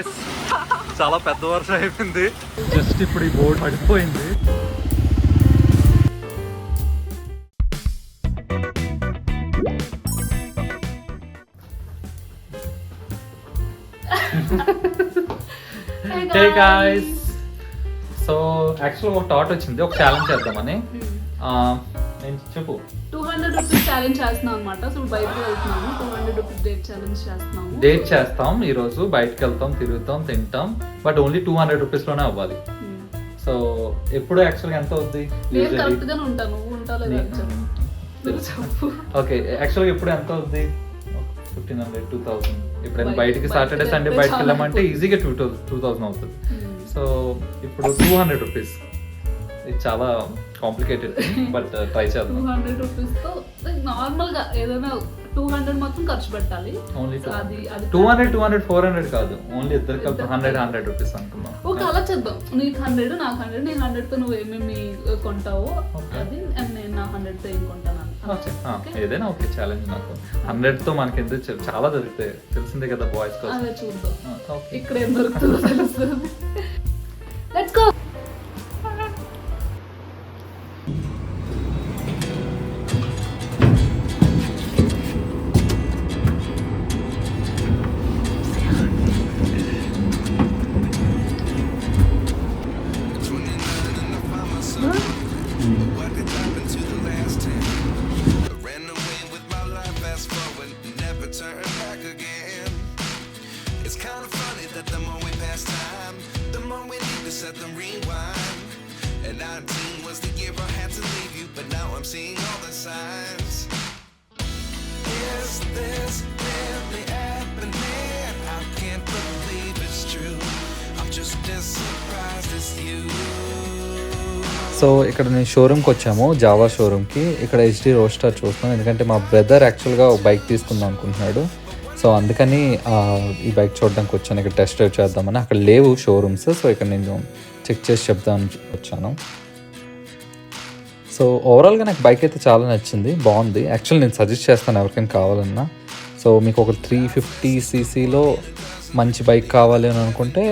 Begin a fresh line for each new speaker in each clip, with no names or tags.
Guys చాలా పెద్ద వర్షం అయిపోయింది. జస్ట్ ఇప్పుడు ఈ బోర్డు పడిపోయింది. హే గాయ్స్, సో యాక్చువల్ ఒక థాట్ వచ్చింది, ఒక ఛాలెంజ్ చేద్దామని. నేను చెప్పు
200 రూపీస్ ఛాలెంజ్ చేస్తున్నాం అనమాట. సో బయటకు వెళ్తున్నాము, 200 రూపీస్ డేట్ ఛాలెంజ్ చేస్తున్నాము.
డేట్ చేస్తాం ఈ రోజు, బయటకు వెళ్తాం, తిరుగుతాం, తింటాం, బట్ ఓన్లీ 200 రూపీస్ లోనే అవ్వాలి. సో ఎప్పుడు యాక్చువల్గా ఎంత అవుద్ది?
కరెక్ట్ గానే ఉంటాను, ఉంటా లేదా
ఓకే, యాక్చువల్గా ఎప్పుడు ఎంత అవుద్ది? 1500, 2000. ఎప్పుడైనా బయటికి సాటర్డే సండే బయటకు వెళ్ళామంటే ఈజీగా 2000 అవుతుంది. సో ఇప్పుడు 200 రూపీస్, ఇది చాలా కాంప్లికేటెడ్, బట్ ట్రై చేద్దాం.
200 రూపీస్ తో నార్మల్ గా ఏదైనా 200 మొత్తం ఖర్చు పెట్టాలి.
ఓన్లీ 200, 400 కాదు, ఓన్లీ ఇద్దరు కలిపి 100 రూపీస్ అనుకున్నాం.
ఓకే, అలా చేద్దాం. నీకు 100, నాకు 100, నేను 100 తో నువ్వు ఏమేమి కొంటావో అది, నేను నా 100 తో ఏం కొంటాను.
ఏదైనా ఓకే ఛాలెంజ్. నాకు 100 తో మనకి ఎందుకు చాలా దొరుకుతాయి, తెలిసిందే కదా బాయ్స్ కోసం.
అదే చూద్దాం ఇక్కడ ఏం దొరుకుతుందో తెలుస్తుంది. Let's go.
Set them rewind. And 19 was the year I had to leave you, but now I'm seeing all the signs. Is this really happening? I can't believe it's true. I'm just as surprised as you.
So ఇక్కడ నేను షోరూమ్కి వచ్చాము, Java షోరూమ్కి. ఇక్కడ HD roster చూస్తున్నాను, ఎందుకంటే మా brother యాక్చువల్గా ఒక bike తీసుకుందాం అనుకుంటున్నాడు. సో అందుకని ఈ బైక్ చూడడానికి వచ్చాను, ఇక్కడ టెస్ట్ డ్రైవ్ చేద్దామని. అక్కడ లేవు షోరూమ్స్, సో ఇక్కడ నేను చెక్ చేసి చెప్దామని వచ్చాను. సో ఓవరాల్గా నాకు బైక్ అయితే చాలా నచ్చింది, బాగుంది. యాక్చువల్లీ నేను సజెస్ట్ చేస్తాను ఎవరికైనా కావాలన్నా. సో మీకు ఒక 350cc మంచి బైక్ కావాలి అని అనుకుంటే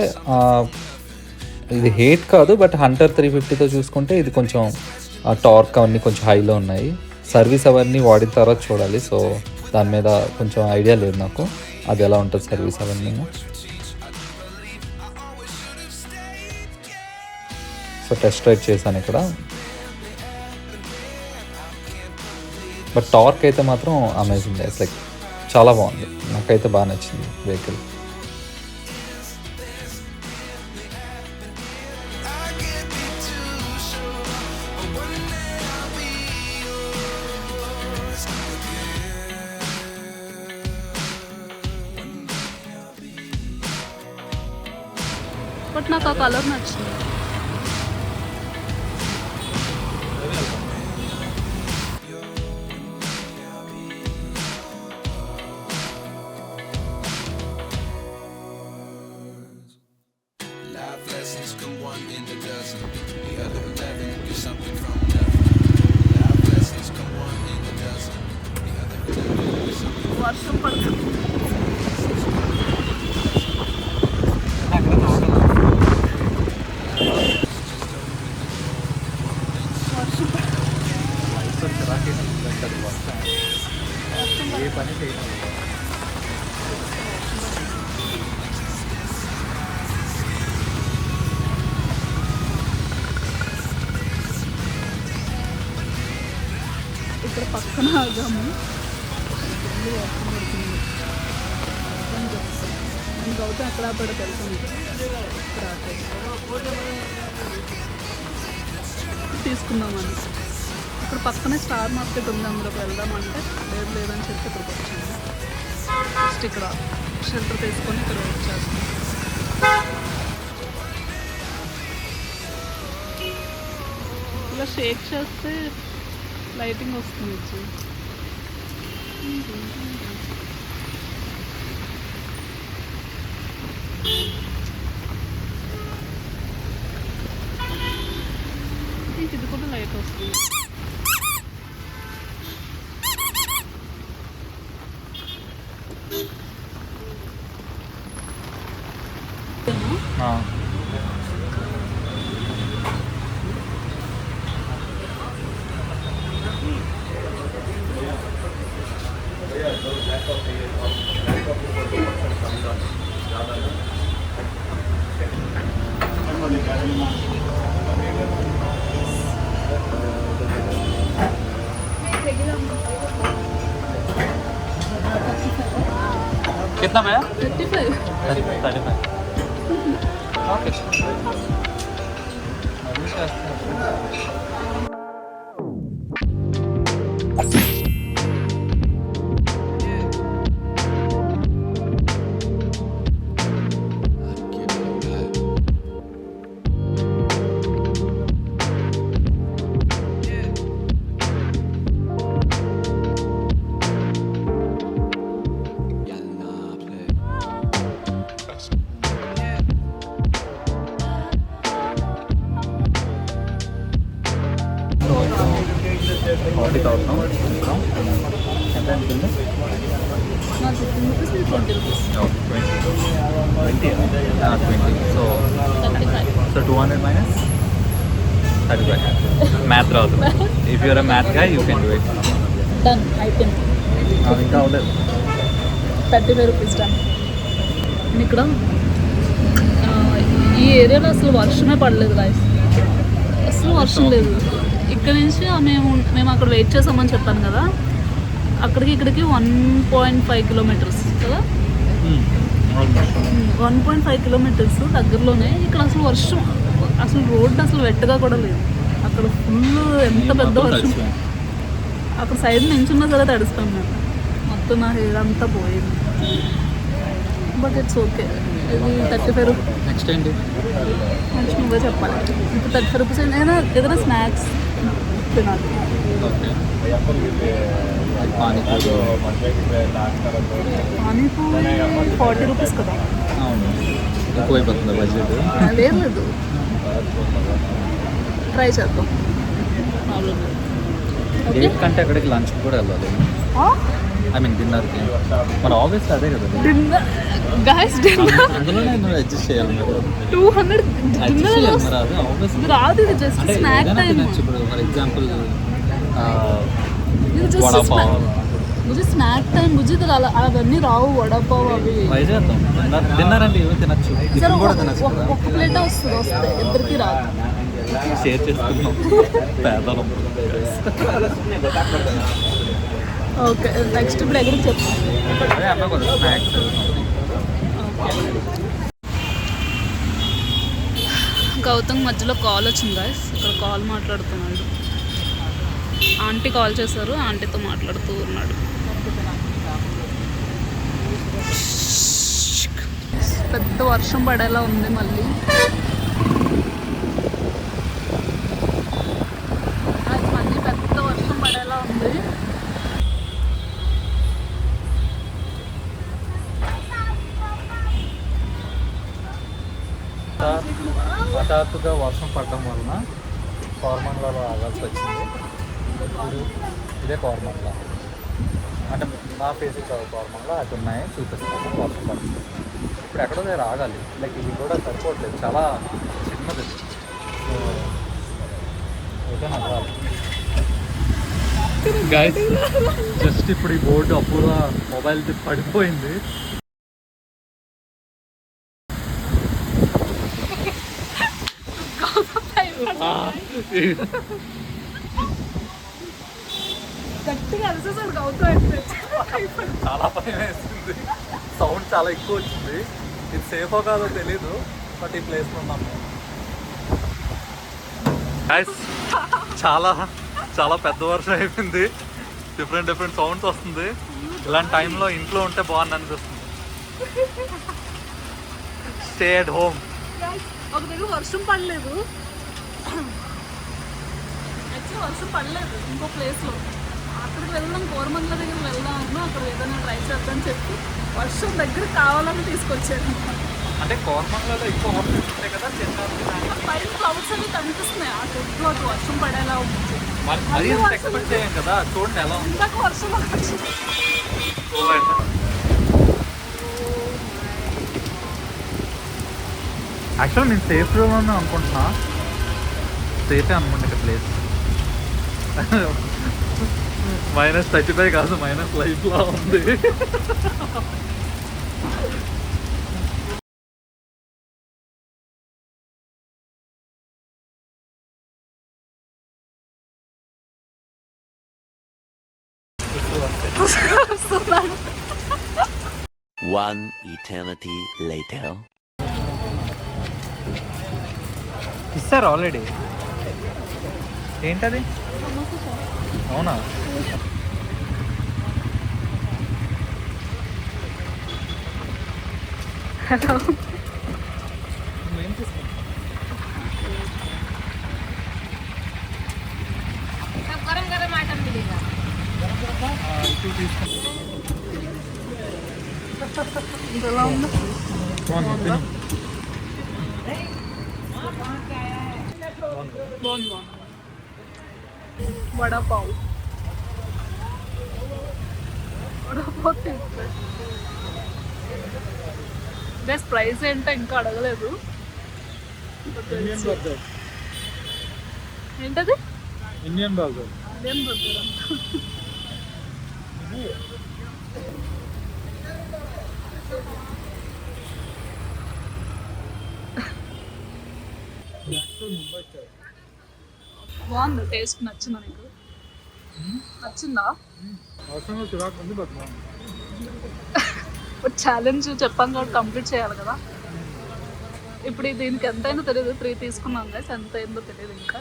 ఇది హేట్ కాదు, బట్ హంటర్ 350తో చూసుకుంటే ఇది కొంచెం టార్క్ అవన్నీ కొంచెం హైలో ఉన్నాయి. సర్వీస్ అవన్నీ వాడిన తర్వాత చూడాలి. సో దాని మీద కొంచెం ఐడియా లేదు నాకు, అది ఎలా ఉంటుంది సర్వీస్ అవన్నీ. సో టెస్ట్ రైడ్ చేశాను ఇక్కడ, బట్ టార్క్ అయితే మాత్రం అమేజింగ్. ఇట్స్ లైక్ చాలా బాగుంది, నాకైతే బాగా నచ్చింది వెహికల్.
బట్ నాకు ఆ కలర్ నచ్చింది. వర్షం పడుతుంది.
ఏ పని చేయడం
ఇక్కడ పక్కన ఆగాము, గౌతమ్ ఎక్కడ ఆపాడో తెలుసు తీసుకుందామని. ఇక్కడ పక్కనే స్టార్ మార్కెట్ ఉంది, అందులోకి వెళ్దామంటే లేదని చెప్పి ఇక్కడికి వచ్చాము. జస్ట్ ఇక్కడ షెల్టర్ తీసుకొని ఇక్కడ వెయిట్ చేస్తాం. ఇలా షేక్ చేస్తే లైటింగ్ వస్తుంది. ఇది కూడా లైట్ వస్తుంది.
कितना भैया
35.
35 okay
Not 15 rupees, 20 rupees.
20 so
35.
so 200 minus 35 math రాదు if you are a math guy you can do it
Done. Item.
ఇంకా ఉండదు
35 rupees done. ఇక్కడ ఈ ఏరియాలో అసలు వర్షమే పడలేదు గాయస్, అసలు వర్షం లేదు. ఇక్కడ నుంచి మేము అక్కడ వెయిట్ చేసామని చెప్పాను కదా, అక్కడికి ఇక్కడికి 1.5 కిలోమీటర్స్ కదా, 1.5 కిలోమీటర్స్ దగ్గరలోనే. ఇక్కడ అసలు వర్షం, అసలు రోడ్డు అసలు వెట్టగా కూడా లేదు. అక్కడ ఫుల్ ఎంత పెద్ద వర్షం, అక్కడ సైడ్ నించున్నా సరే తడుస్తాను నేను, మొత్తం నా హెయిర్ అంతా పోయింది. But it's okay. ఇది 35 రూపీస్.
నెక్స్ట్ ఏంటి
మంచి నువ్వే చెప్పాలి. ఇప్పుడు 35 రూపీస్ ఏదైనా స్నాక్స్ తినాలి.
ఓకే పానీపూరి
పానీపూరి 40 రూపీస్ కదా.
అవును ఎక్కువైపోతుంది బడ్జెట్.
లేదు ట్రై చేద్దాం.
డేట్ కంటే అక్కడికి లంచ్ కూడా వెళ్ళాలి. ఐ మీన్ డిన్నర్కి మన ఆఫీస్ అదే కదా.
గాయస్ డిన్నర్
అందులోనే అడ్జస్ట్ చేయాలి మీరు.
200
అడ్జస్ట్ చేయాలి మరి అదే ఆఫీస్
రాదు. ఇది జస్ట్
అంటే
స్నాక్
ఏదైనా
టైం.
తినచ్చు. ఇప్పుడు ఫర్ ఎగ్జాంపుల్
ఇది
వడాపావ్
బుజ్జి స్నాక్ టైం. బుజ్జి అవన్నీ రావు, వడాపావ్ అవి.
ట్రై చేద్దాం. డిన్నర్ అంటే ఏమో తినచ్చు,
సరే
టిఫిన్ కూడా తినచ్చు కదా.
ఒక్క ప్లేటే వస్తే ఇద్దరికి రాదు.
షేర్ చేసుకుందాం పేదలం.
ఓకే నెక్స్ట్ ఇప్పుడు ఎక్కడికి చెప్తాం.
అదే అన్నా కదా స్నాక్స్.
గౌతమ్ మధ్యలో కాల్ వచ్చింది గాయస్, ఇక్కడ కాల్ మాట్లాడుతున్నాడు. ఆంటీ కాల్ చేశారు, ఆంటీతో మాట్లాడుతూ ఉన్నాడు. పెద్ద వర్షం పడేలా ఉంది మళ్ళీ. మళ్ళీ పెద్ద వర్షం పడేలా ఉంది.
హఠాత్తుగా వర్షం పడడం వలన కోరమంగళలో ఆగాల్సి వచ్చింది. ఇదే కోరమంగళ అంటే నా ఫేస్ కోరమంగళ అటు ఉన్నాయి చూపిస్తాను. వర్షం పడుతుంది. ఇప్పుడు ఎక్కడో దగ్గర ఆగాలి. లైక్ ఇది కూడా సరిపోవట్లేదు, చాలా చిన్నది. అయితే నాకు రాదు గైస్. జస్ట్ ఇప్పుడు ఈ బోర్డు అపూర్వ మొబైల్ పడిపోయింది.
గట్టిగా అరిసేసాడు గౌతమ్.
చాలా భయం వేస్తుంది. సౌండ్ చాలా ఎక్కువ వచ్చింది. ఇది సేఫో కాదో తెలీదు, బట్ ఈ ప్లేస్లో ఉన్నాము. చాలా చాలా పెద్ద వర్షం అయిపోయింది. డిఫరెంట్ సౌండ్స్ వస్తుంది. ఇలాంటి టైంలో ఇంట్లో ఉంటే బాగుంది అనిపిస్తుంది. Stay at home.
ఒక దగ్గర వర్షం పడలేదు, యాక్చువల్లీ వర్షం పడలేదు ఇంకో ప్లేస్లో. అక్కడికి వెళ్దాం, కోరమంగళ దగ్గర వెళ్దాము, అక్కడ ఏదైనా ట్రై చేద్దామని చెప్పి వర్షం దగ్గర కావాలని తీసుకొచ్చాను.
అంటే కోరమంగళలో ఎక్కువ ఆప్షన్స్ ఉంటాయి కదా.
పైన క్లౌడ్స్ అన్ని కనిపిస్తున్నాయి. ఆ టెట్లో అటు వర్షం పడేలా ఉంది.
అది ఎక్స్పెక్ట్ చేయం కదా. చూడండి ఎలా ఉంది.
ఇందాక వర్షం వచ్చింది.
యాక్చువల్ నేను సేఫ్ జోన్లోనే అనుకుంటున్నా, సేఫే అనుకుంటా ఇక్కడ ప్లేస్. -35 కాదు, -5లా ఉంది.
One eternity later.
ఇస్తారు ఆల్రెడీ. ఏంటది? అవునా?
హలో, ఇంతలా ఉందా? బాగుంది. వడాపావ్ బెస్ట్ ప్రైస్ ఏంటో ఇంకా అడగలేదు. ఏంటది?
Indian burger.
Indian burger. బాగుంది. టేస్ట్ నచ్చిందా నీకు? నచ్చిందా? ఛాలెంజ్ చెప్పాం కాబట్టి కంప్లీట్ చేయాలి కదా. ఇప్పుడు దీనికి ఎంత అయిందో తెలియదు. 3 తీసుకున్నాం గైస్, ఎంత అయిందో తెలియదు ఇంకా.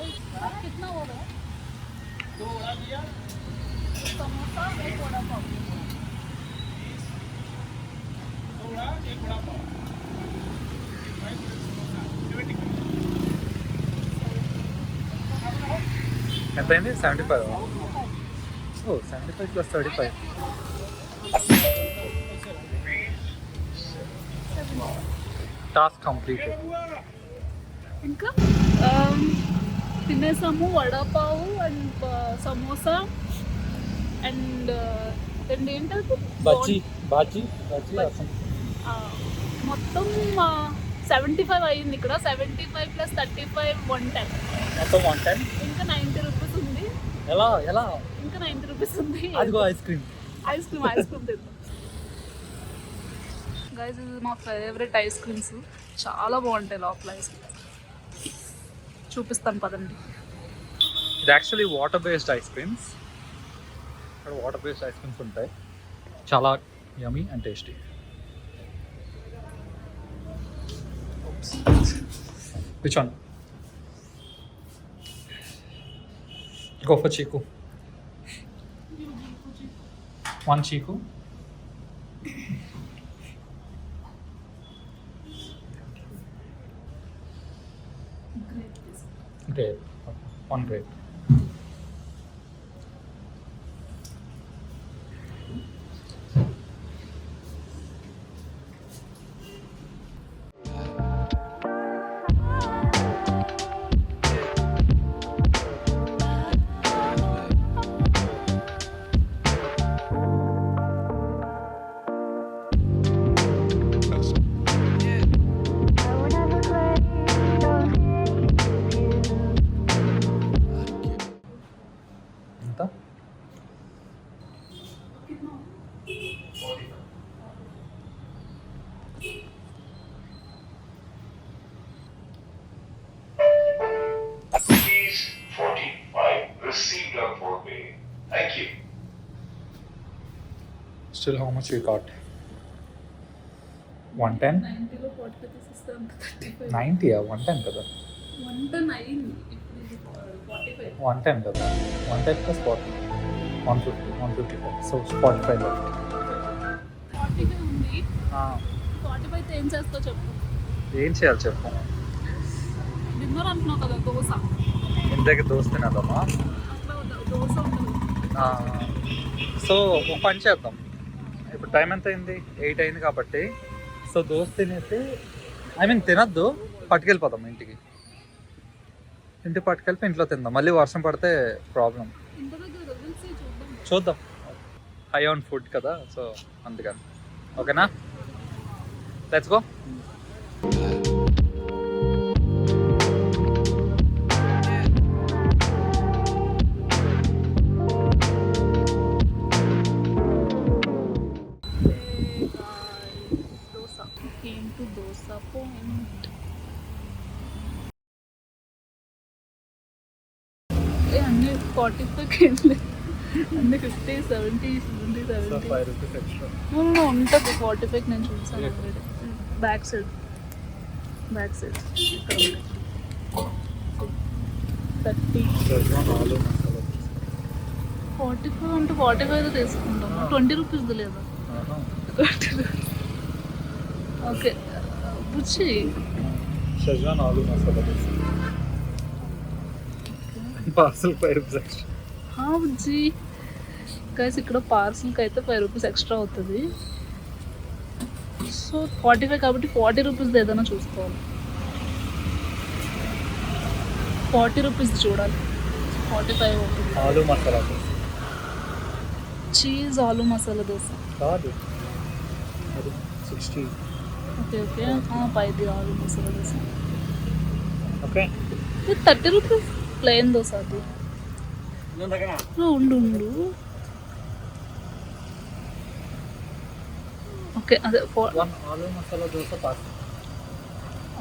ఎంత అయింది? 75. ఓ 75 + 35. Task completed.
ఇంకా తినేసాము. వడాపావు అండ్ సమోసా అండ్ రెండు ఏంటది,
బాజీ.
మొత్తం 75 అయ్యింది ఇక్కడ. 75 + 35 110.
మొత్తం 110.
ఇంకా 90 రూపీస్ ఉంది.
ఎలా
ఇంకా 90 రూపీస్ ఉంది.
అదిగో ఐస్ క్రీమ్
తిందాం గైస్. ఇది మా ఫేవరెట్ ఐస్ క్రీమ్స్. చాలా బాగుంటాయి లోపల ఐస్ క్రీమ్స్. చూపిస్తాను పదండి.
ఇది actually water based ice creams. ఇక్కడ వాటర్ బేస్డ్ ఐస్ క్రీమ్స్ ఉంటాయి, చాలా యమ్మీ and tasty. Which one? Go for Chiku. 1 Chiku. Great. 1 grape. ఎంత?
₹45 received on PhonePe. Thank you.
Still how much we got? 110?
90లో 40 తీసిస్తాను. 35
90 110 కదా.
110 అయింది. ఇప్పుడు ఇది 45.
110 కదా. 110 + 40. 150. 155. So 45 left.
45 ఉంది. 45 తో ఏం చేస్తావు చెప్పు.
ఏం చేయాలి చెప్పు.
డిన్నర్ అంటున్నావు కదా, దోశ.
ఇంతకి దోశ తినదమ్మా.
అట్లా దోశ ఉంటుంది.
సో ఒక పని చేద్దాం. ఇప్పుడు టైం ఎంత అయింది? 8 అయింది కాబట్టి సో దోశ తినేసి, తినద్దు, పట్టుకెళ్ళిపోదాం ఇంటికి. పట్టుకెళ్ళి ఇంట్లో తిందాం. మళ్ళీ వర్షం పడితే ప్రాబ్లం.
ఇంటి దగ్గర వదిలేసి
చూద్దాం. హై ఆన్ ఫుడ్ కదా, సో అందుకని. ఓకేనా? Let's go.
పాయింట్. అన్ని 45 అన్ని 50, 70, 70. ఉంటుంది 45 నేను చూసాను ఆల్రెడీ. బ్యాక్ సైడ్ ఇక్కడ 30. 45 అంటే 45 తీసుకుంటాం. 20 రూపీస్ది లేదా? ఓకే బుచ్చి
షెజ్వాన్ ఆలు మసాలా పార్సల్ 5 రూపీస్ ఎక్స్ట్రా.
బుజ్జి గైస్ ఇక్కడ పార్సల్కి అయితే 5 రూపీస్ ఎక్స్ట్రా అవుతుంది. సో 45 కాబట్టి 40 రూపీస్ది ఏదైనా చూసుకోవాలి. 40 రూపీస్ది చూడాలి. 45 అవుతుంది.
ఆలు మసాలా
చీజ్ ఆలు మసాలా దోశ
కాదు, అది 60.
ఓకే 5 ఆలు masala dosa.
Okay
30 rupees plain dosa. అది ఉండు ఓకే అదే
ఆలు మసాలా దోశ పార్సల్.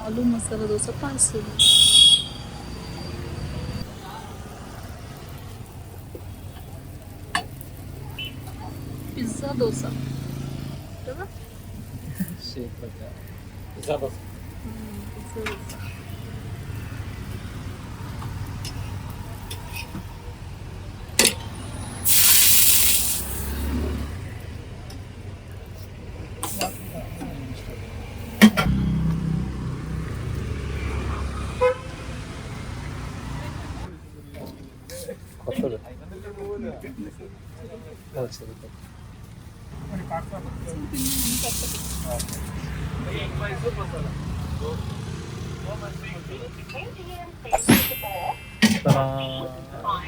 ఆలు మసాలా దోశ పార్సల్. పిజ్జా దోశ కదా? పిజ్జా దోశ.
కొత్తది.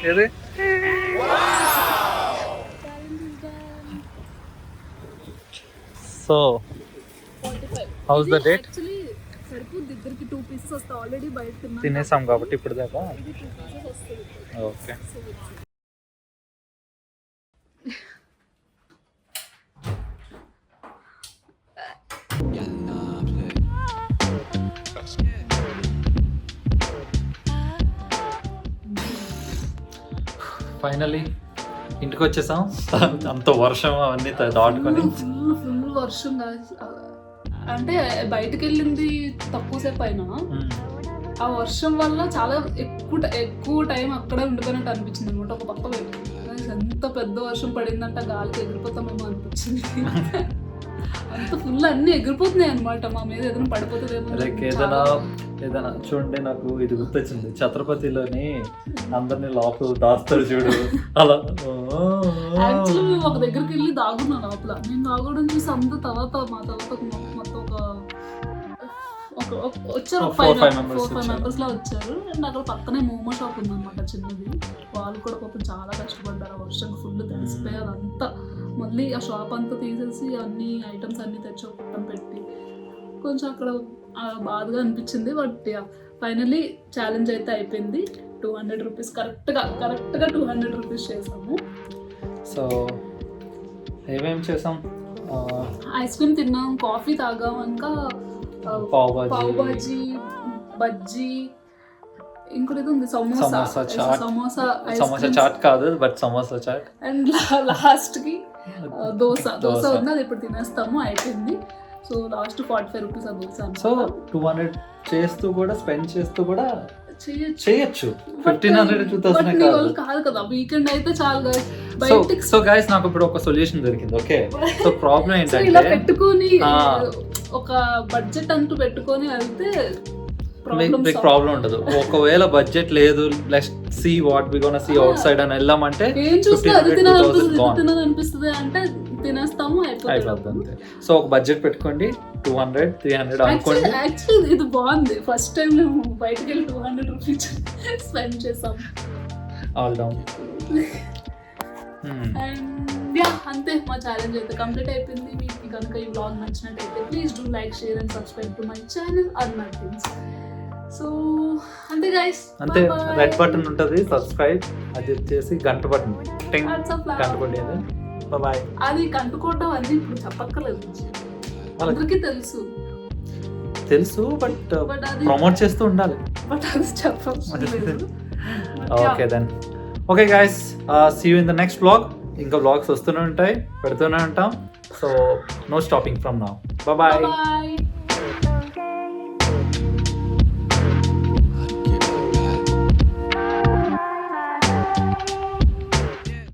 ఏది so house the date?
Actually సరిపోద్ది ఇద్దరికి 2 పీసెస్ వస్తాయి. ఆల్రెడీ బయట
తినేసాం కాబట్టి ఇప్పుడు దాకా.
ఇది 2 పీసెస్ వస్తుంది.
ఓకే ఫైనల్లీ ఇంటికి వచ్చేసాం. అంత వర్షం అవన్నీ దాటుకొని
ఫుల్ వర్షం అంటే బయటకు వెళ్ళింది తక్కువ సేపు అయినా ఆ వర్షం వల్ల చాలా ఎక్కువ టైం అక్కడే ఉండిపోయినట్టు అనిపించింది అనమాట. ఒక పక్క ఎంత పెద్ద వర్షం పడిందంటే గాలికి ఎగిరిపోతామేమో అనిపించింది. అంత ఫుల్ అన్ని ఎగిరిపోతున్నాయి అనమాట. మా మీద ఏదైనా పడిపోతుందేమో.
లైక్ ఏదైనా చూడండి, నాకు ఇది గుర్తొచ్చింది. ఛత్రపతిలోని అందరినీ లోపల దాస్తారు చూడు, అలా.
యాక్చువల్లీ మేము ఒక దగ్గరికి వెళ్ళి దాగున్నాం లోపల. నేను దాగడం చూసి అంత తర్వాత మొత్తం వచ్చారు 4-5 మెంబర్స్ లా వచ్చారు. అండ్ అక్కడ పక్కనే మోమో షాప్ ఉందన్నమాట చిన్నది. వాళ్ళు కూడా పాపం చాలా కష్టపడ్డారు. ఆ వర్షం ఫుల్ తడిసిపోయారు అంతా. మళ్ళీ ఆ షాప్ అంతా తీసేసి అన్ని ఐటమ్స్ అన్ని తెచ్చి ఒక పక్కన పెట్టి కొంచెం అక్కడ బాధగా అనిపించింది. బట్ ఫైనల్లీ ఛాలెంజ్ అయితే అయిపోయింది. 200 రూపీస్ కరెక్ట్గా 200 రూపీస్ చేసాము.
సో ఏమేమి చేసాం?
ఐస్ క్రీమ్ తిన్నాం, కాఫీ తాగాం, ఇంకా పావ్ బాజీ, బజ్జీ, ఇంకోటి ఉంది సమోసా
చాట్ కాదు but samosa chaat.
And last కి దోశ ఉంది. అది ఇప్పుడు తినేస్తాము, అయిపోయింది. సో లాస్ట్ 45 రూపీస్ ఆ దోశ.
సో 200 చేస్తూ కూడా స్పెండ్ చేస్తూ కూడా చేయొచ్చు. 1500 2000
కాదు కదా, వీకెండ్ అయితే చాలు.
సో గైస్ నాకు ఇప్పుడు ఒక సొల్యూషన్ దొరికింది. ఓకే సో ప్రాబ్లం
ఇలా
ఏంటంటే
పెట్టుకొని ఒక బడ్జెట్ అంటూ పెట్టుకొని వెళ్తే
మీకు ప్రాబ్లం ఉండదు. ఒకవేళ బడ్జెట్ లేదు, let's see what we gonna see outside అని వెళ్ళామంటే
ఏం చూస్తే అది తినాలనిపిస్తుంది అంటే తినేస్తాము, అయిపోతుంది.
సో ఒక బడ్జెట్ పెట్టుకోండి, 200-300 అనుకోండి.
యాక్చువల్లీ ఇది బాగుంది. ఫస్ట్ టైం మేము బయటకు వెళ్ళి 200 రూపీస్ స్పెండ్ చేసాం
ఆల్ డౌన్.
అండ్ యా అంతే, మా ఛాలెంజ్ అయితే కంప్లీట్ అయిపోయింది. మీకు కనుక ఈ వ్లాగ్ నచ్చినట్టయితే please do like, share and subscribe to my channel అర్నాథింగ్స్. సో అంతే గైస్,
అంతే. రెడ్ బటన్ ఉంటుంది సబ్స్క్రైబ్, అది వచ్చేసి గంట బటన్, గంట కొట్టేది. బాయ్.
అది కంటుకోవడం అది ఇప్పుడు చెప్పక్కర్లేదు, అందరికీ తెలుసు.
తెలుసు బట్
But అది-
ప్రమోట్ చేస్తూ ఉండాలి.
బట్ అది చెప్పలేదు.
Okay then okay guys see you in the next blog. ఇంకా బ్లాగ్స్ వస్తూనే ఉంటాయి, పెడుతూనే ఉంటాం. So no stopping from now. Bye.
Bye.